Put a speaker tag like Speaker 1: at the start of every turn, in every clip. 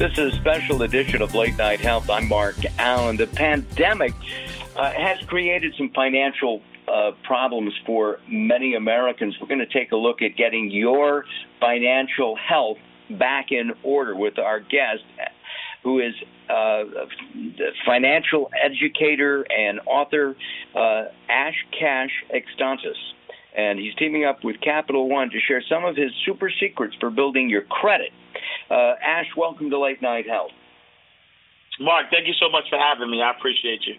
Speaker 1: This is a special edition of Late Night Health. I'm Mark Alyn. The pandemic has created some financial problems for many Americans. We're going to take a look at getting your financial health back in order with our guest, who is a financial educator and author, Ash Cash Exantus. And he's teaming up with Capital One to share some of his super secrets for building your credit. Ash, welcome to Late Night Health.
Speaker 2: Mark, thank you so much for having me. I appreciate you.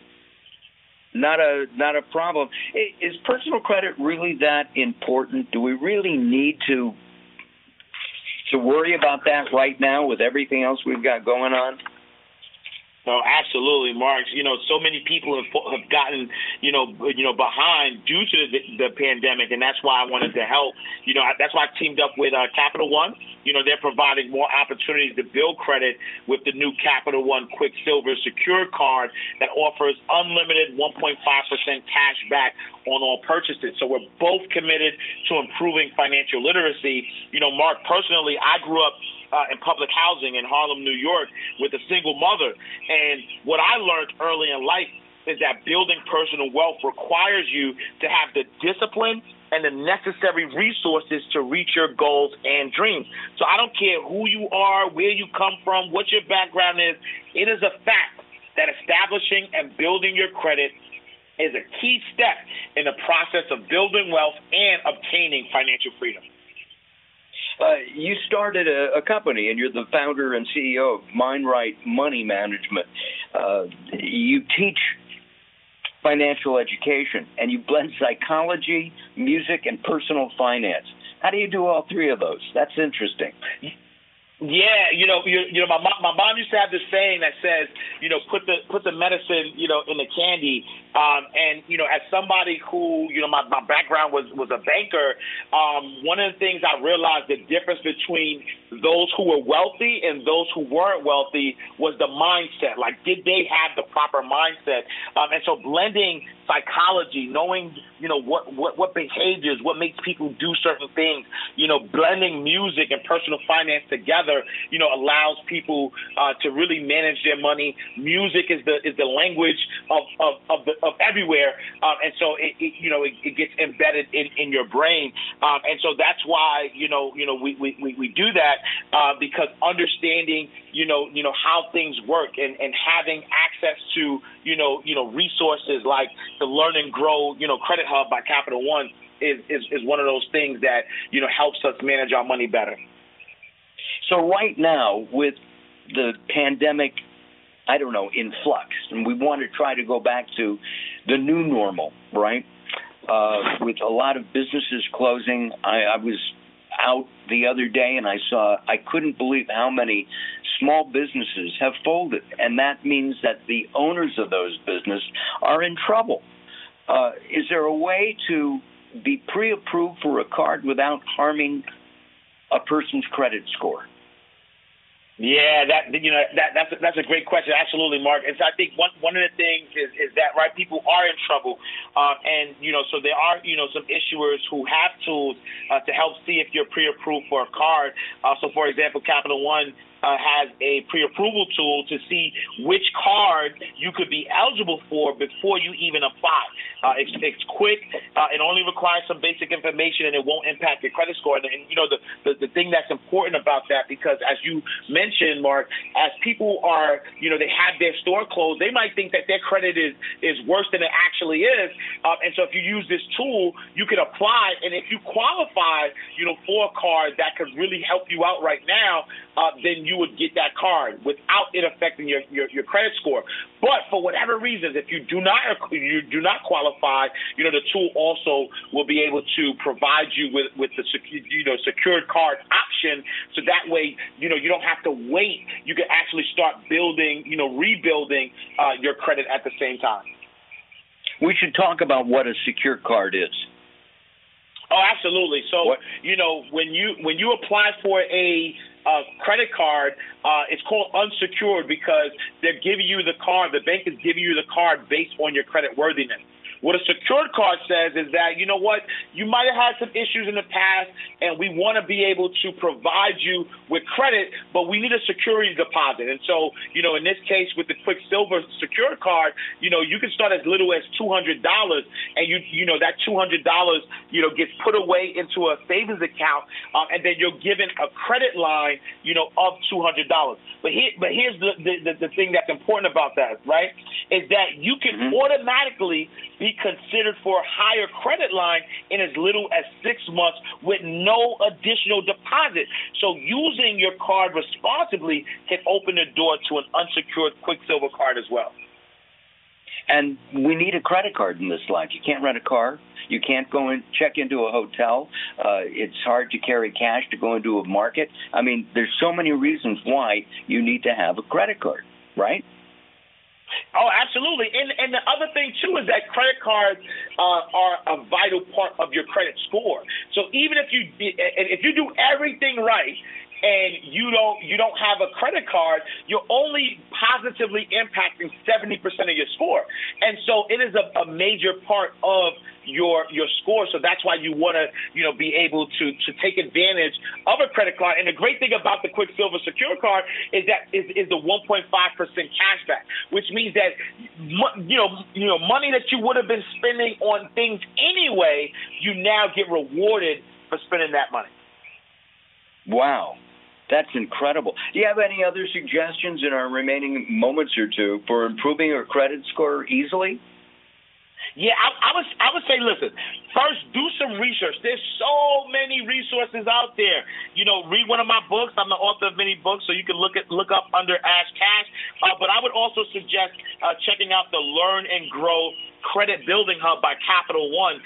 Speaker 1: Not a problem. Is personal credit really that important? Do we really need to worry about that right now with everything else we've got going on?
Speaker 2: No, absolutely, Mark. So many people have gotten, behind due to the pandemic, and that's why I wanted to help. That's why I teamed up with Capital One. They're providing more opportunities to build credit with the new Capital One Quicksilver Secured card that offers unlimited 1.5% cash back on all purchases. So we're both committed to improving financial literacy. Mark, personally, I grew up in public housing in Harlem, New York, with a single mother. And what I learned early in life is that building personal wealth requires you to have the discipline and the necessary resources to reach your goals and dreams. So I don't care who you are, where you come from, what your background is. It is a fact that establishing and building your credit is a key step in the process of building wealth and obtaining financial freedom.
Speaker 1: You started a company, and you're the founder and CEO of MindRight Money Management. You teach financial education, and you blend psychology, music, and personal finance. How do you do all three of those? That's interesting.
Speaker 2: Yeah, my mom used to have this saying that says, put the medicine, in the candy. And as somebody who, my background was a banker, one of the things I realized the difference between those who were wealthy and those who weren't wealthy was the mindset. Like, did they have the proper mindset? And so blending psychology, knowing, what behaviors, what makes people do certain things, blending music and personal finance together, allows people to really manage their money. Music is the language of everywhere, and so it gets embedded in your brain, and so that's why we do that because understanding how things work and having access to resources like the Learn and Grow Credit Hub by Capital One is one of those things that helps us manage our money better.
Speaker 1: So right now, with the pandemic, in flux, and we want to try to go back to the new normal, right? With a lot of businesses closing, I was out the other day and I couldn't believe how many small businesses have folded, and that means that the owners of those businesses are in trouble. Is there a way to be pre-approved for a card without harming a person's credit score?
Speaker 2: Yeah, that's a great question. Absolutely, Mark. And so I think one of the things is that, right, people are in trouble, and so there are some issuers who have tools to help see if you're pre-approved for a card. So, for example, Capital One has a pre-approval tool to see which card you could be eligible for before you even apply. It's quick. It only requires some basic information, and it won't impact your credit score. And the thing that's important about that, because as you mentioned, Mark, as people are, they have their store closed, they might think that their credit is worse than it actually is. And so if you use this tool, you can apply, and if you qualify, for a card that could really help you out right now, then you would get that card without it affecting your credit score. But for whatever reasons, if you do not qualify, the tool also will be able to provide you with the secured card option. So that way, you don't have to wait. You can actually start building, rebuilding your credit at the same time.
Speaker 1: We should talk about what a secure card is.
Speaker 2: Oh, absolutely. So, when you apply for a credit card, it's called unsecured because they're giving you the card. The bank is giving you the card based on your credit worthiness. What a secured card says is that, you know what, you might have had some issues in the past, and we want to be able to provide you with credit, but we need a security deposit. And so, you know, in this case with the Quicksilver Secured card, you know, you can start as little as $200, and you know that $200, you know, gets put away into a savings account, and then you're given a credit line, you know, of $200. But here's the thing that's important about that, right, is that you can automatically be considered for a higher credit line in as little as 6 months with no additional deposit. So using your card responsibly can open the door to an unsecured Quicksilver card as well.
Speaker 1: And we need a credit card in this life. You can't rent a car. You can't go and check into a hotel. It's hard to carry cash to go into a market. I mean, there's so many reasons why you need to have a credit card, right?
Speaker 2: Oh, absolutely. And the other thing, too, is that credit cards are a vital part of your credit score. So even if you do everything right, and you don't have a credit card, you're only positively impacting 70% of your score. And so it is a major part of your score. So that's why you want to, you know, be able to take advantage of a credit card. And the great thing about the Quicksilver Secure card is that is the 1.5% cashback, which means that you know money that you would have been spending on things anyway, you now get rewarded for spending that money.
Speaker 1: Wow. That's incredible. Do you have any other suggestions in our remaining moments or two for improving our credit score easily?
Speaker 2: Yeah, I would say, listen, first do some research. There's so many resources out there. You know, read one of my books. I'm the author of many books, so you can look up under Ash Cash. But I would also suggest checking out the Learn and Grow Credit Building Hub by Capital One.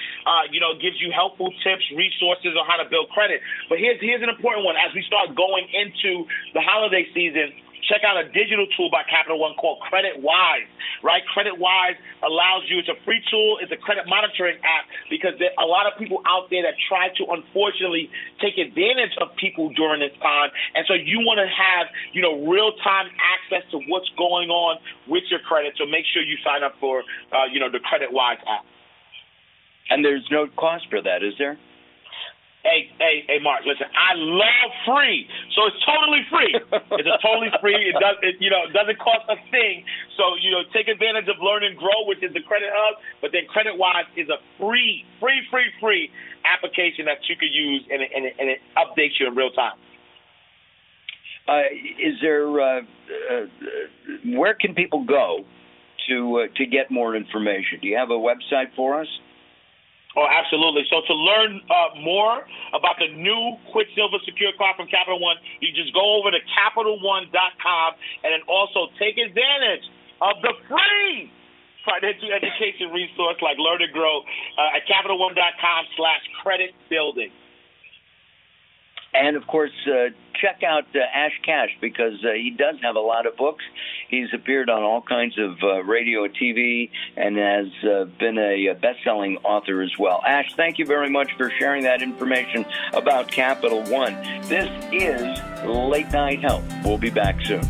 Speaker 2: You know, it gives you helpful tips, resources on how to build credit. But here's an important one. As we start going into the holiday season, check out a digital tool by Capital One called Credit Wise, right? Credit Wise allows you, it's a free tool, it's a credit monitoring app, because there are a lot of people out there that try to unfortunately take advantage of people during this time. And so you want to have, you know, real-time access to what's going on with your credit. So make sure you sign up for, you know, the Credit Wise app.
Speaker 1: And there's no cost for that, is there?
Speaker 2: Hey, Mark, listen, I love free, so it's totally free. It's totally free. It doesn't cost a thing. So, you know, take advantage of Learn and Grow, which is the Credit Hub, but then Credit Wise is a free application that you could use, and it updates you in real time.
Speaker 1: Is there, where can people go to get more information? Do you have a website for us?
Speaker 2: Oh, absolutely. So to learn more about the new Quicksilver Secure card from Capital One, you just go over to CapitalOne.com, and then also take advantage of the free financial education resource like Learn and Grow at CapitalOne.com/credit building.
Speaker 1: And, of course, check out Ash Cash, because he does have a lot of books. He's appeared on all kinds of radio and TV, and has been a best-selling author as well. Ash, thank you very much for sharing that information about Capital One. This is Late Night Help. We'll be back soon.